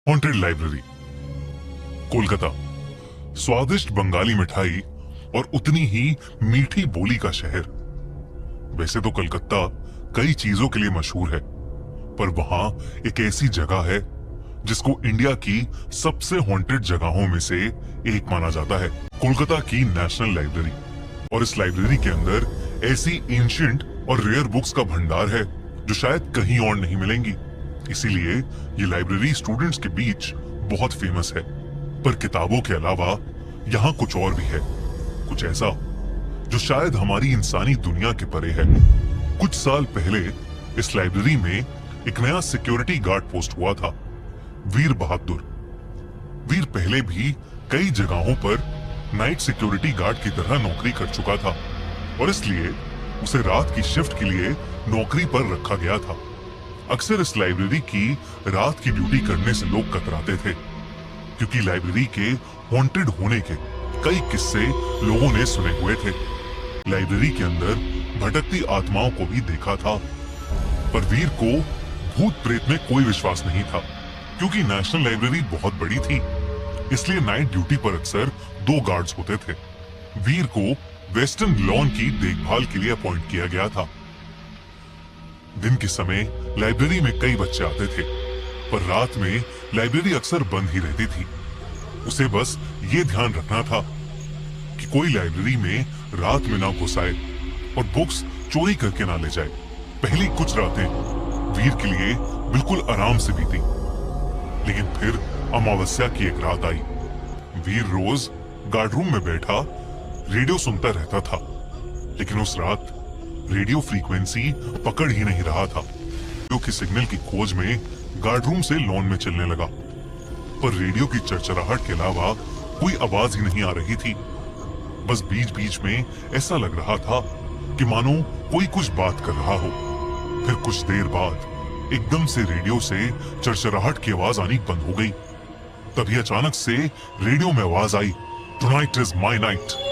Haunted library, Kolkata. स्वादिष्ट बंगाली मिठाई और उतनी ही मीठी बोली का शहर। वैसे तो कलकत्ता कई चीजों के लिए मशहूर है, पर वहां एक ऐसी जगह है जिसको इंडिया की सबसे हॉन्टेड जगहों में से एक माना जाता है, कोलकाता की नेशनल लाइब्रेरी। और इस लाइब्रेरी के अंदर ऐसी एंशिएंट और रेयर बुक्स का भंडार है जो शायद कहीं और नहीं मिलेंगी। इसीलिए ये लाइब्रेरी स्टूडेंट्स के बीच बहुत फेमस है। पर किताबों के अलावा यहाँ कुछ और भी है, कुछ ऐसा जो शायद हमारी इंसानी दुनिया के परे है। कुछ साल पहले इस लाइब्रेरी में एक नया सिक्योरिटी गार्ड पोस्ट हुआ था, वीर बहादुर। वीर पहले भी कई जगहों पर नाइट सिक्योरिटी गार्ड की तरह नौकरी कर चुका था और इसलिए उसे रात की शिफ्ट के लिए नौकरी पर रखा गया था। अक्सर इस लाइब्रेरी की रात की ड्यूटी करने से लोग कतराते थे, क्योंकि लाइब्रेरी के हॉन्टेड होने के कई किस्से लोगों ने सुने हुए थे। लाइब्रेरी के अंदर भटकती आत्माओं को भी देखा था, पर वीर को भूत प्रेत में कोई विश्वास नहीं था। क्योंकि नेशनल लाइब्रेरी बहुत बड़ी थी, इसलिए नाइट ड्यूटी पर अक्सर 2 गार्ड्स होते थे। वीर को वेस्टर्न लॉन की देखभाल के लिए अपॉइंट किया गया था। दिन के समय लाइब्रेरी में कई बच्चे आते थे, पर रात में लाइब्रेरी अक्सर बंद ही रहती थी। उसे बस ये ध्यान रखना था कि कोई लाइब्रेरी में रात में ना घुस आए और बुक्स चोरी करके ना ले जाए। पहली कुछ रातें वीर के लिए बिल्कुल आराम से बीती, लेकिन फिर अमावस्या की एक रात आई। वीर रोज गार्ड रूम में बैठा रेडियो सुनता रहता था, लेकिन उस रात रेडियो फ्रीक्वेंसी पकड़ ही नहीं रहा था। रेडियो के सिग्नल की खोज में गार्ड रूम से लॉन में चलने लगा, पर रेडियो की चरचराहट के अलावा कोई आवाज ही नहीं आ रही थी। बस बीच बीच में ऐसा लग रहा था कि मानो कोई कुछ बात कर रहा हो। फिर कुछ देर बाद एकदम से रेडियो से चरचराहट की आवाज आनी बंद हो गई। तभी अचानक से रेडियो में आवाज आई, टुनाइट इज माय नाइट।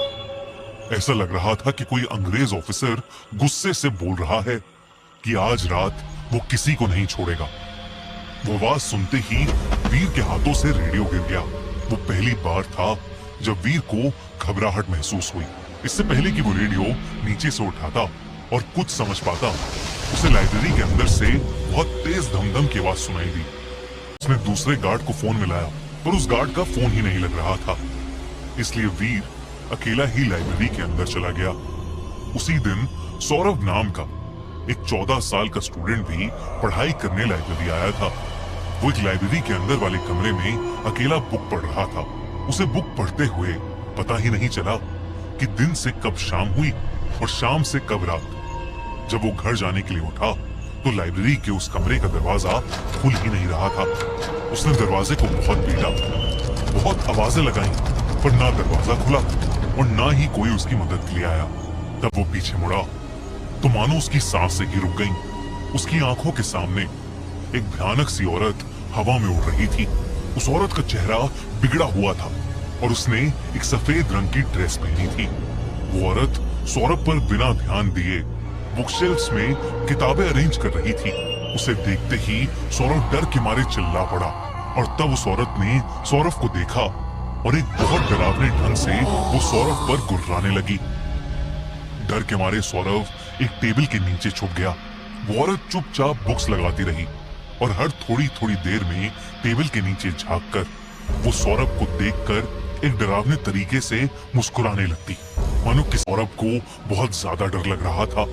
ऐसा लग रहा था कि कोई अंग्रेज ऑफिसर गुस्से से बोल रहा है कि आज रात वो किसी को नहीं छोड़ेगा। वो आवाज सुनते ही वीर के हाथों से रेडियो गिर गया। वो पहली बार था जब वीर को घबराहट महसूस हुई। इससे पहले कि वो रेडियो नीचे से उठाता और कुछ समझ पाता, उसे लाइब्रेरी के अंदर से बहुत तेज धमधम की आवाज सुनाई दी। उसने दूसरे गार्ड को फोन मिलाया, पर उस गार्ड का फोन ही नहीं लग रहा था। इसलिए वीर अकेला ही लाइब्रेरी के अंदर चला गया। उसी दिन सौरभ नाम का एक 14 साल का स्टूडेंट भी पढ़ाई करने लाइब्रेरी आया था। वो एक लाइब्रेरी के अंदर वाले कमरे में अकेला बुक पढ़ रहा था। उसे बुक पढ़ते हुए पता ही नहीं चला कि दिन से कब शाम हुई और शाम से कब रात। जब वो घर जाने के लिए उठा तो लाइब्रेरी के उस कमरे का दरवाजा खुल ही नहीं रहा था। उसने दरवाजे को बहुत पीटा, बहुत आवाजें लगाई, पर ना दरवाजा खुला और ना ही कोई उसकी मदद के लिए आया। तब वो पीछे मुड़ा तो मानो उसकी सांसें ही रुक गईं। उसकी आंखों के सामने एक भयानक सी औरत हवा में उड़ रही थी। उस औरत का चेहरा बिगड़ा हुआ था और उसने एक सफेद रंग की ड्रेस पहनी थी। वो औरत सौरभ पर बिना ध्यान दिए बुकशेल्फ्स में किताबें अरेंज कर रही थी। उसे देखते ही सौरभ डर के मारे चिल्ला पड़ा और तब उस औरत ने सौरभ को देखा और एक बहुत डरावने ढंग से वो सौरभ पर गुर्राने लगी। डर के मारे सौरभ एक टेबल के नीचे छुप गया। वो औरत चुपचाप बुक्स लगाती रही और हर थोड़ी थोड़ी देर में टेबल के नीचे झांककर वो सौरभ को देखकर एक डरावने तरीके से मुस्कुराने लगती, मानो कि सौरभ को बहुत ज्यादा डर लग रहा था।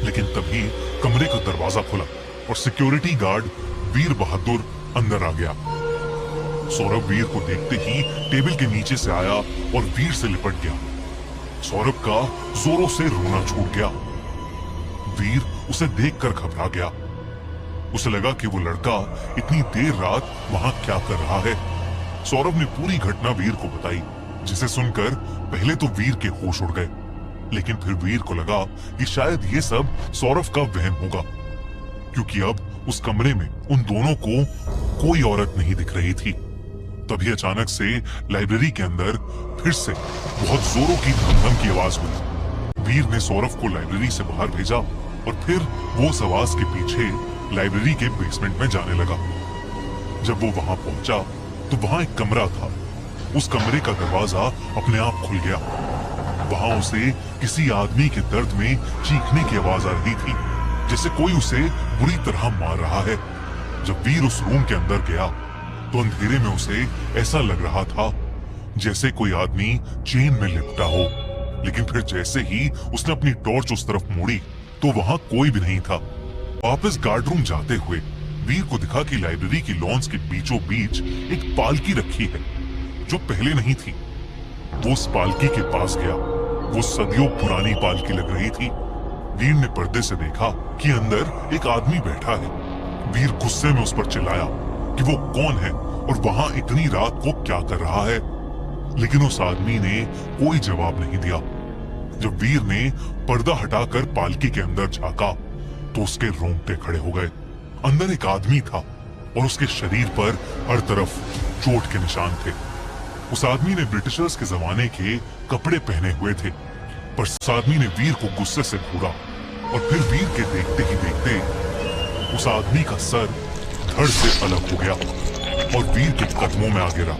लेकिन तभी कमरे का दरवाजा खुला और सिक्योरिटी गार्ड वीर बहादुर अंदर आ गया। सौरभ वीर को देखते ही टेबल के नीचे से आया और वीर से लिपट गया। सौरभ का जोरों से रोना छूट गया। वीर उसे देखकर घबरा गया। उसे लगा कि वो लड़का इतनी देर रात वहां क्या कर रहा है। सौरभ ने पूरी घटना वीर को बताई, जिसे सुनकर पहले तो वीर के होश उड़ गए, लेकिन फिर वीर को लगा कि शायद ये सब सौरभ का वहम होगा, क्योंकि अब उस कमरे में उन दोनों को कोई औरत नहीं दिख रही थी। तभी अचानक से लाइब्रेरी के अंदर फिर से बहुत जोरों की धमधम की आवाज हुई। वीर ने सौरभ को लाइब्रेरी से बाहर भेजा और फिर वो उस आवाज के पीछे लाइब्रेरी के बेसमेंट में जाने लगा। जब वो वहां पहुंचा तो वहां एक कमरा था। उस कमरे का दरवाजा अपने आप खुल गया। वहां उसे किसी आदमी के दर्द में चीखने की आवाज आ रही थी, जैसे कोई उसे बुरी तरह मार रहा है। जब वीर उस रूम के अंदर गया तो अंधेरे में उसे ऐसा लग रहा था जैसे कोई आदमी चेन में लिपटा हो। लेकिन फिर जैसे ही उसने अपनी टॉर्च उस तरफ मोड़ी तो वहां कोई भी नहीं था। वापस गार्ड रूम जाते हुए वीर को दिखा कि लाइब्रेरी की लॉन्स के बीचों बीच एक पालकी रखी है जो पहले नहीं थी। वो उस पालकी के पास गया। वो सदियों पुरानी पालकी लग रही थी। वीर ने पर्दे से देखा कि अंदर एक आदमी बैठा है। वीर गुस्से में उस पर चिल्लाया कि वो कौन है और वहां इतनी रात को क्या कर रहा है। लेकिन उस आदमी ने कोई जवाब नहीं दिया। जब वीर ने पर्दा हटाकर पालकी के अंदर झांका तो उसके रोंगटे खड़े हो गए। अंदर एक आदमी था और उसके शरीर पर हर तरफ चोट के निशान थे। उस आदमी ने ब्रिटिशर्स के जमाने के कपड़े पहने हुए थे। पर उस आदमी ने वीर को गुस्से से घूरा और फिर वीर के देखते ही देखते उस आदमी का सर धड़ से अलग हो गया और वीर के कदमों में आ गिरा।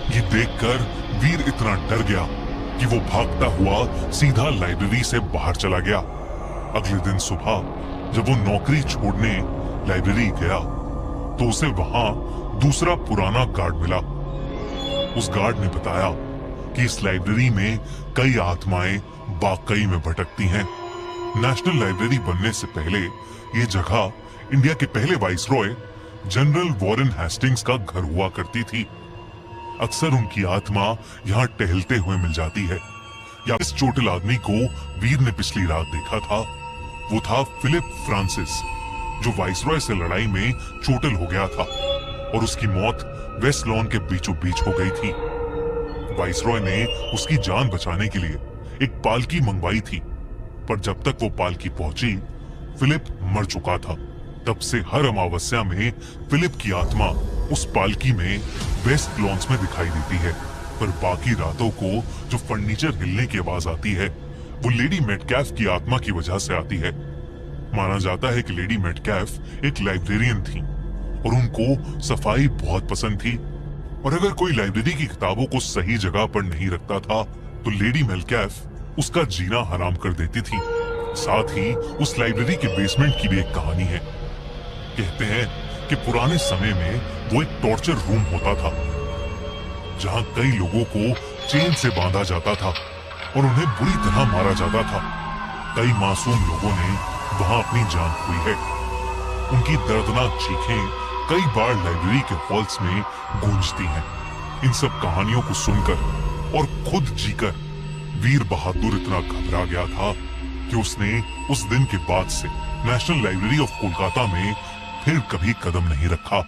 ये देखकर वीर इतना डर गया कि वो भागता हुआ सीधा लाइब्रेरी से बाहर चला गया। अगले दिन सुबह जब वो नौकरी छोड़ने लाइब्रेरी गया तो उसे वहां दूसरा पुराना गार्ड मिला। उस गार्ड ने बताया कि इस लाइब्रेरी में कई आत्माएं वाकई में भटकती हैं। नेशनल लाइब्रेरी बनने से पहले ये जगह इंडिया के पहले वाइसरॉय जनरल वॉरेन हेस्टिंग्स का घर हुआ करती थी। अक्सर उनकी आत्मा यहाँ टहलते हुए मिल जाती है। या इस चोटिल आदमी को वीर ने पिछली रात देखा था। वो था फिलिप फ्रांसिस, जो वाइसरॉय से लड़ाई में चोटिल हो गया था और उसकी मौत वेस्ट लॉन के बीचों बीच हो गई थी। वाइसरॉय ने उसकी जान बचाने के लिए एक पालकी मंगवाई थी, पर जब तक वो पालकी पहुंची फिलिप मर चुका था। तब से हर अमावस्या में फिलिप की आत्मा उस पालकी में वेस्ट लॉन्स में दिखाई देती है। पर बाकी रातों को जो फर्नीचर हिलने की आवाज आती है वो लेडी मेटकैफ की आत्मा की वजह से आती है। माना जाता है कि लेडी मेटकैफ एक लाइब्रेरियन थी और उनको सफाई बहुत पसंद थी, और अगर कोई लाइब्रेरी की किताबों को सही जगह पर नहीं रखता था तो लेडी मेटकैफ उसका जीना हराम कर देती थी। साथ ही उस लाइब्रेरी के बेसमेंट की भी एक कहानी है। कहते हैं कि पुराने समय में वो एक टॉर्चर रूम होता था जहां कई लोगों को चेन से बांधा जाता था और उन्हें बुरी तरह मारा जाता था। कई मासूम लोगों ने वहां अपनी जान खोई है। उनकी दर्दनाक चीखें कई बार लाइब्रेरी के हॉल्स में गूंजती हैं। इन सब कहानियों को सुनकर और खुद जीकर वीर बहादुर इतना घबरा गया था कि उसने उस दिन के बाद से नेशनल लाइब्रेरी ऑफ कोलकाता में फिर कभी कदम नहीं रखा।